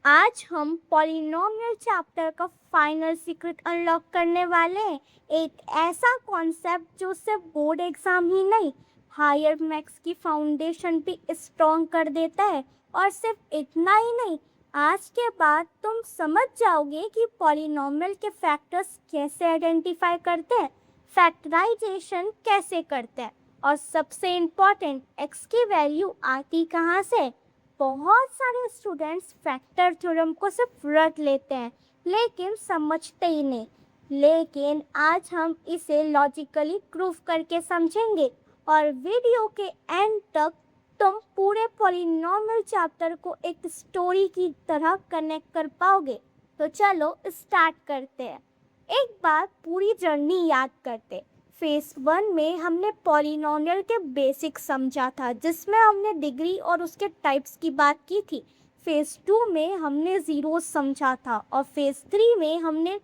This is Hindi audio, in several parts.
आज हम पॉलिनोमियल चैप्टर का फाइनल सीक्रेट अनलॉक करने वाले हैं। एक ऐसा कॉन्सेप्ट जो सिर्फ बोर्ड एग्जाम ही नहीं, हायर मैथ्स की फाउंडेशन भी स्ट्रॉन्ग कर देता है। और सिर्फ इतना ही नहीं, आज के बाद तुम समझ जाओगे कि पॉलिनोमियल के फैक्टर्स कैसे आइडेंटिफाई करते हैं, फैक्टराइजेशन कैसे करते हैं, और सबसे इम्पोर्टेंट, एक्स की वैल्यू आती कहाँ से। बहुत सारे स्टूडेंट्स फैक्टर थ्योरम को सिर्फ रट लेते हैं लेकिन समझते ही नहीं। लेकिन आज हम इसे लॉजिकली प्रूव करके समझेंगे और वीडियो के एंड तक तुम पूरे पॉलिनोमियल चैप्टर को एक स्टोरी की तरह कनेक्ट कर पाओगे। तो चलो स्टार्ट करते हैं। एक बार पूरी जर्नी याद करते। फेज 1 में हमने पॉलिनोमियल के बेसिक्स समझा था, जिसमें हमने डिग्री और उसके टाइप्स की बात की थी। फेज 2 में हमने जीरोस समझा था और फेज 3 में हमने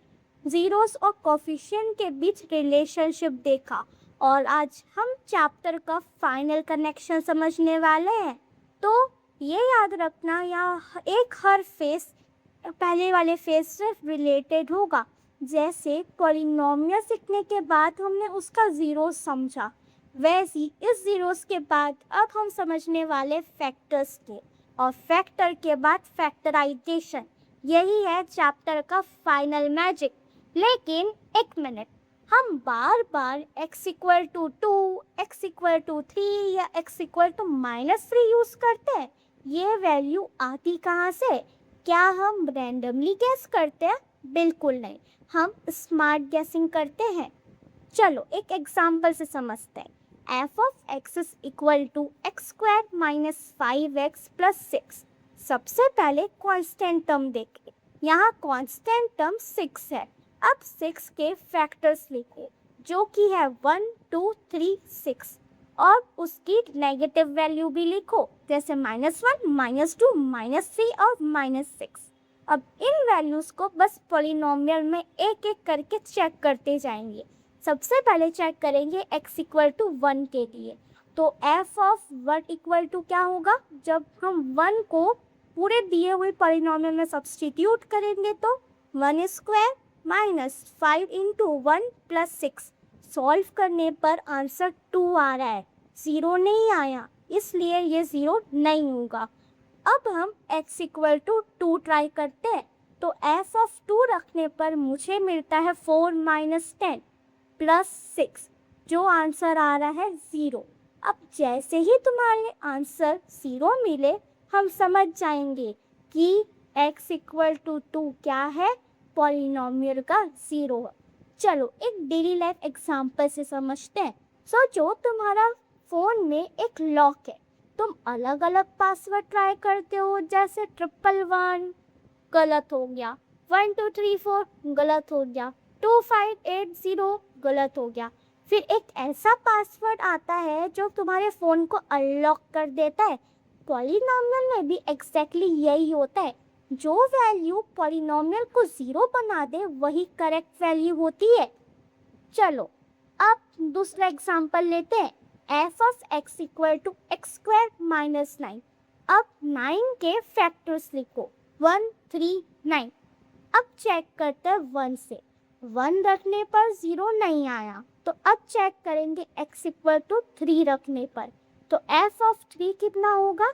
जीरोस और कोफिशिएंट के बीच रिलेशनशिप देखा। और आज हम चैप्टर का फाइनल कनेक्शन समझने वाले हैं। तो ये याद रखना, हर फेज पहले वाले फेज से रिलेटेड होगा। जैसे पॉलिनोमियल सीखने के बाद हमने उसका जीरोस समझा, वैसे ही इस जीरोस के बाद अब हम समझने वाले फैक्टर्स के, और फैक्टर के बाद फैक्टराइजेशन। यही है चैप्टर का फाइनल मैजिक। लेकिन एक मिनट, हम बार बार x equal to 2, x equal to 3 या x इक्वल टू -3 यूज करते हैं। ये वैल्यू आती कहाँ से? क्या हम रैंडमली गेस करते हैं? बिल्कुल नहीं, हम स्मार्ट गेसिंग करते हैं। चलो एक एग्जाम्पल से समझते हैं। f of x is equal to x square minus 5x plus 6। सबसे पहले कांस्टेंट टर्म देखें। यहाँ कांस्टेंट टर्म 6 है। अब 6 के फैक्टर्स लिखे, जो कि है 1, 2, 3, 6, और उसकी नेगेटिव वैल्यू भी लिखो, जैसे -1, -2, -3 और -6। अब इन वैल्यूज को बस पॉलिनोमियल में एक एक करके चेक करते जाएंगे। सबसे पहले चेक करेंगे x इक्वल टू 1 के लिए। तो f ऑफ 1 इक्वल टू क्या होगा? जब हम 1 को पूरे दिए हुए पॉलिनोमियल में सब्स्टिट्यूट करेंगे तो 1 square minus 5 into 1 plus 6। Solve करने पर आंसर 2 आ रहा है, 0 नहीं आया, इसलिए ये 0 नहीं होगा। अब हम x इक्वल टू 2 ट्राई करते हैं। तो f ऑफ 2 रखने पर मुझे मिलता है 4 माइनस 10 प्लस 6, जो आंसर आ रहा है 0। अब जैसे ही तुम्हारे आंसर 0 मिले, हम समझ जाएंगे कि x इक्वल टू 2 क्या है? पॉलिनोमियल का 0 है। चलो एक डेली लाइफ एग्जाम्पल से समझते हैं। सोचो तुम्हारा फ़ोन में एक लॉक है। तुम अलग अलग पासवर्ड ट्राई करते हो, जैसे 111 गलत हो गया, 1234 गलत हो गया, 2580 गलत हो गया। फिर एक ऐसा पासवर्ड आता है जो तुम्हारे फ़ोन को अनलॉक कर देता है। पॉलिनोमियल में भी एग्जैक्टली यही होता है। जो वैल्यू पॉलिनोमियल को 0 बना दे वही करेक्ट वैल्यू होती है। चलो अब दूसरा एग्जाम्पल लेते हैं। f of x equal to x square minus 9। अब 9 के फैक्टर्स लिखो, 1, 3, 9। अब चेक करते हैं 1 से। 1 रखने पर 0 नहीं आया, तो अब चेक करेंगे x इक्वल टू 3 रखने पर। तो f ऑफ 3 कितना होगा?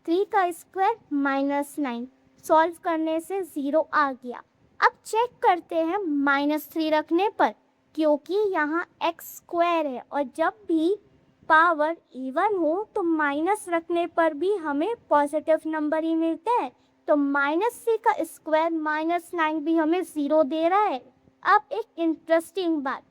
3 का स्क्वायर माइनस 9। सॉल्व करने से 0 आ गया। अब चेक करते हैं -3 रखने पर, क्योंकि यहाँ x स्क्वायर है और जब भी पावर इवन हो तो माइनस रखने पर भी हमें पॉजिटिव नंबर ही मिलते हैं। तो -3 का स्क्वायर -9 भी हमें 0 दे रहा है। अब एक इंटरेस्टिंग बात,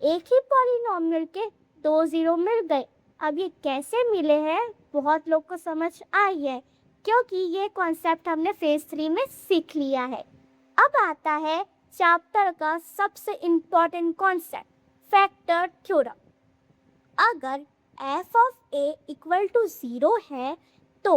एक ही पॉलिनोमियल के 2 0 मिल गए। अब ये कैसे मिले हैं, बहुत लोग को समझ आई है, क्योंकि ये कॉन्सेप्ट हमने फेज 3 में सीख लिया है। अब आता है चैप्टर का सबसे इम्पोर्टेंट कॉन्सेप्ट, फैक्टर थ्योरम। अगर f of a equal to 0 है तो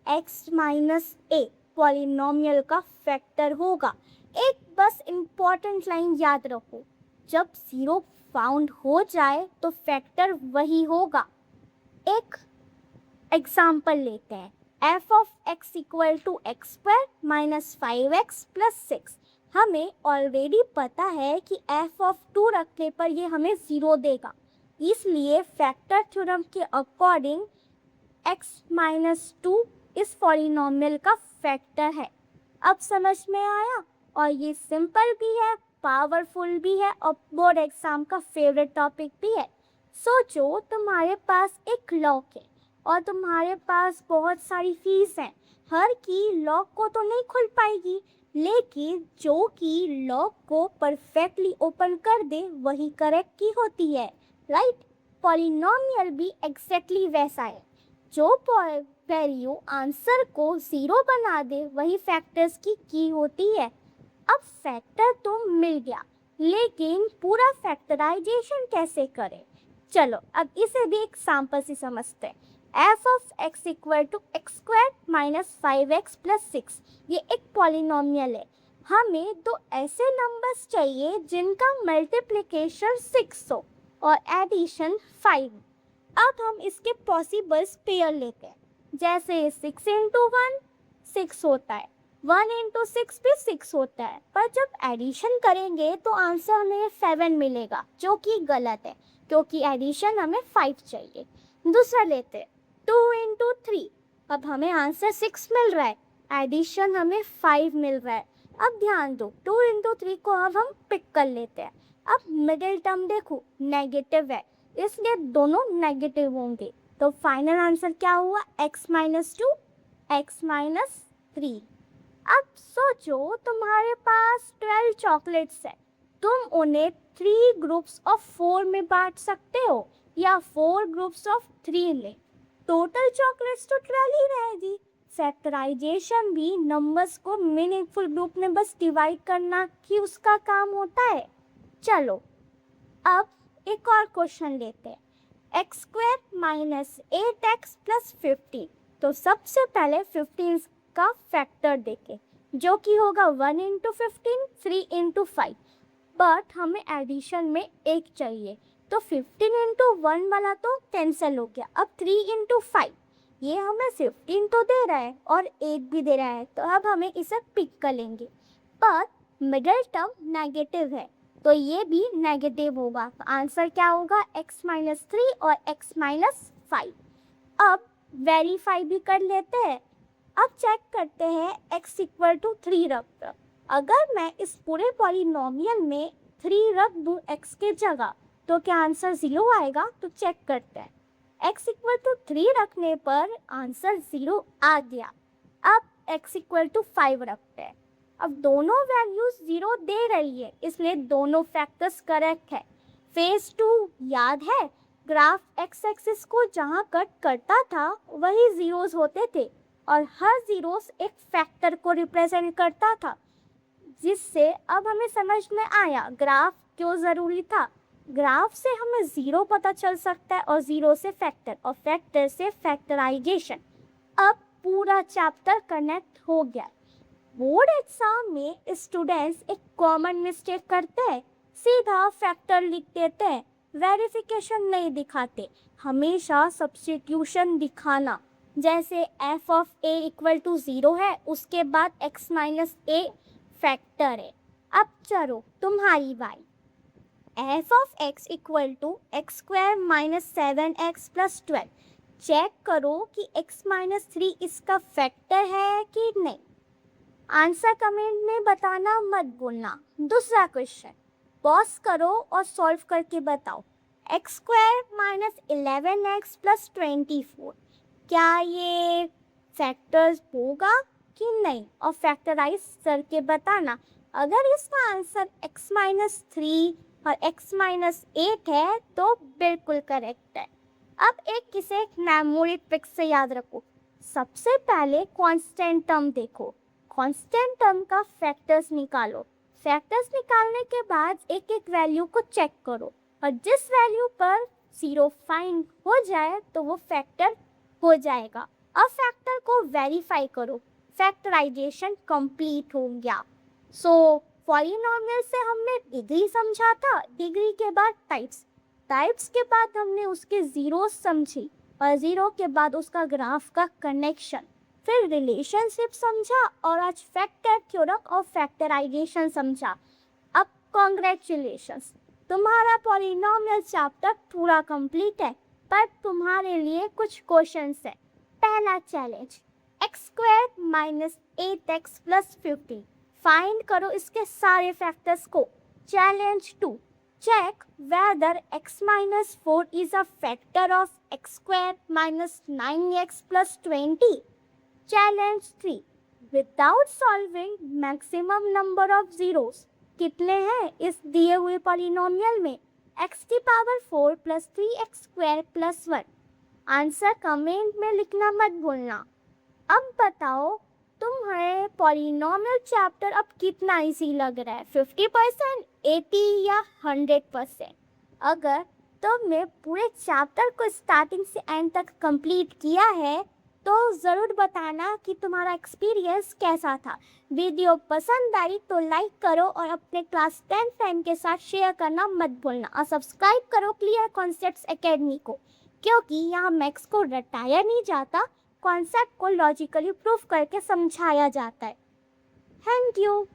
x माइनस a पॉलिनोमियल का फैक्टर होगा। एक बस इम्पोर्टेंट लाइन याद रखो, जब 0 फाउंड हो जाए तो फैक्टर वही होगा। एक एग्जाम्पल लेते हैं। F of x equal to x square minus 5x plus 6। हमें ऑलरेडी पता है कि एफ ऑफ 2 रखने पर ये हमें 0 देगा, इसलिए फैक्टर थ्योरम के अकॉर्डिंग x माइनस 2 इस पॉलिनोमियल का फैक्टर है। अब समझ में आया? और ये सिंपल भी है, पावरफुल भी है और बोर्ड एग्जाम का फेवरेट टॉपिक भी है। सोचो तुम्हारे पास एक लॉक है और तुम्हारे पास बहुत सारी कीज हैं। हर की लॉक को तो नहीं खुल पाएगी, लेकिन जो की लॉक को परफेक्टली ओपन कर दे वही करेक्ट की होती है, राइट? पॉलिनोमियल भी एग्जैक्टली वैसा है। जो वैल्यू आंसर को 0 बना दे वही फैक्टर्स की होती है। अब फैक्टर तो मिल गया, लेकिन पूरा फैक्टराइजेशन कैसे करें? चलो अब इसे भी एग्जाम्पल से समझते हैं। F of x equal to x square minus 5x plus 6 ये एक पॉलिनोमियल है। हमें दो ऐसे नंबर्स चाहिए जिनका मल्टीप्लिकेशन 6 हो और एडिशन 5। अब हम इसके पॉसिबल्स पेयर लेते हैं। जैसे 6 इंटू 1 6 होता है, 1 इंटू 6 भी 6 होता है, पर जब एडिशन करेंगे तो आंसर हमें 7 मिलेगा, जो कि गलत है क्योंकि एडिशन हमें 5 चाहिए। दूसरा लेते हैं 2 इंटू 3। अब हमें आंसर 6 मिल रहा है, एडिशन हमें 5 मिल रहा है। अब ध्यान दो 2 इंटू 3 को अब हम पिक कर लेते हैं। अब मिडिल टर्म देखो नेगेटिव है, इसलिए दोनों नेगेटिव होंगे, तो फाइनल आंसर क्या हुआ? x minus 2 x minus 3। अब सोचो तुम्हारे पास 12 चॉकलेट्स है, तुम उन्हें 3 ग्रुप्स ऑफ 4 में बांट सकते हो या 4 ग्रुप्स ऑफ 3 ले, टोटल चॉकलेट्स तो 12 ही रहेगी। फैक्टराइजेशन भी नंबर्स को मीनिंगफुल ग्रुप में बस डिवाइड करना ही उसका काम होता है। चलो अब एक और क्वेश्चन लेते हैं। X square minus 8x plus 15। तो सबसे पहले 15 का फैक्टर देखें, जो कि होगा 1 इंटू 15 3 इंटू 5, बट हमें एडिशन में 1 चाहिए, तो 15 इंटू 1 वाला तो कैंसिल हो गया। अब 3 इंटू 5 ये हमें 15 तो दे रहा है और 8 भी दे रहा है, तो अब हमें इसे पिक कर लेंगे, पर मिडिल टर्म नेगेटिव है तो ये भी नेगेटिव होगा। आंसर क्या होगा? x माइनस 3 और x माइनस 5। अब वेरीफाई भी कर लेते हैं। अब चेक करते हैं x इक्वल टू 3 रख कर, अगर मैं इस पूरे पॉलिनोमियल में 3 रख दूं x के जगह तो क्या आंसर 0 आएगा? तो चेक करते हैं। x इक्वल टू 3 रखने पर आंसर 0 आ गया। अब x इक्वल टू 5 रखते हैं। अब दोनों वैल्यूज 0 दे रही है, इसलिए दोनों फैक्टर्स करेक्ट है। फेज 2 याद है, ग्राफ एक्स एक्सिस को जहाँ कट करता था वही जीरोस होते थे और हर जीरोस एक फैक्टर को रिप्रेजेंट करता था, जिससे अब हमें समझ में आया ग्राफ क्यों ज़रूरी था। ग्राफ से हमें 0 पता चल सकता है और 0 से फैक्टर और फैक्टर से फैक्टराइजेशन। अब पूरा चैप्टर कनेक्ट हो गया। बोर्ड एग्जाम में स्टूडेंट्स एक कॉमन मिस्टेक करते हैं, सीधा फैक्टर लिख देते हैं, वेरिफिकेशन नहीं दिखाते। हमेशा सब्स्टिट्यूशन दिखाना, जैसे f of a equal to 0 है, उसके बाद x माइनस a फैक्टर है। अब चलो तुम्हारी बारी। f of x equal to x square minus 7x plus 12। Check करो कि x माइनस 3 इसका फैक्टर है कि नहीं। आंसर कमेंट में बताना मत भूलना। दूसरा क्वेश्चन पॉज करो और सॉल्व करके बताओ। X square minus 11x plus 24, क्या ये फैक्टर्स होगा कि नहीं, और फैक्टराइज करके बताना। अगर इसका आंसर x माइनस 3 और x माइनस 8 है तो बिल्कुल करेक्ट है। अब एक किसे मेमोरी ट्रिक से याद रखो। सबसे पहले कांस्टेंट टर्म देखो, कांस्टेंट टर्म का फैक्टर्स निकालो। फैक्टर्स निकालने के बाद एक एक वैल्यू को चेक करो और जिस वैल्यू पर 0 फाइंड हो जाए तो वो फैक्टर हो जाएगा। अब फैक्टर को वेरीफाई करो, फैक्टराइजेशन कंप्लीट हो गया। सो पॉलिनोमियल से हमने डिग्री समझा था, डिग्री के बाद टाइप्स के बाद हमने उसके जीरो समझी और जीरो के बाद उसका ग्राफ का कनेक्शन। फिर रिलेशनशिप समझा और आज फैक्टर थ्योरम और फैक्टराइजेशन समझा। अब कॉन्ग्रेचुलेशंस, तुम्हारा पॉलिनोमियल चैप्टर पूरा कंप्लीट है। पर तुम्हारे लिए कुछ क्वेश्चंस है। पहला challenge, x square minus 8x plus 15, find करो इसके सारे फैक्टर्स को। Challenge 2, check whether x minus 4 is a factor of x square minus 9x plus 20. Challenge 3, without solving maximum number of zeros, कितने हैं इस दिए हुए पॉलिनोमियल में? x की power 4 plus 3x square plus 1। Answer comment में लिखना मत भूलना। अब बताओ तुम्हें पॉलिनोमियल चैप्टर अब कितना इजी लग रहा है, 50%, 80 या 100%? अगर तुमने पूरे चैप्टर को स्टार्टिंग से एंड तक कंप्लीट किया है तो ज़रूर बताना कि तुम्हारा एक्सपीरियंस कैसा था। वीडियो पसंद आई तो लाइक करो और अपने क्लास 10 फ्रेंड के साथ शेयर करना मत भूलना और सब्सक्राइब करो क्लियर कॉन्सेप्ट्स एकेडमी को, क्योंकि यहाँ मैथ्स को रटाया नहीं जाता, कॉन्सेप्ट को लॉजिकली प्रूफ करके समझाया जाता है। Thank you.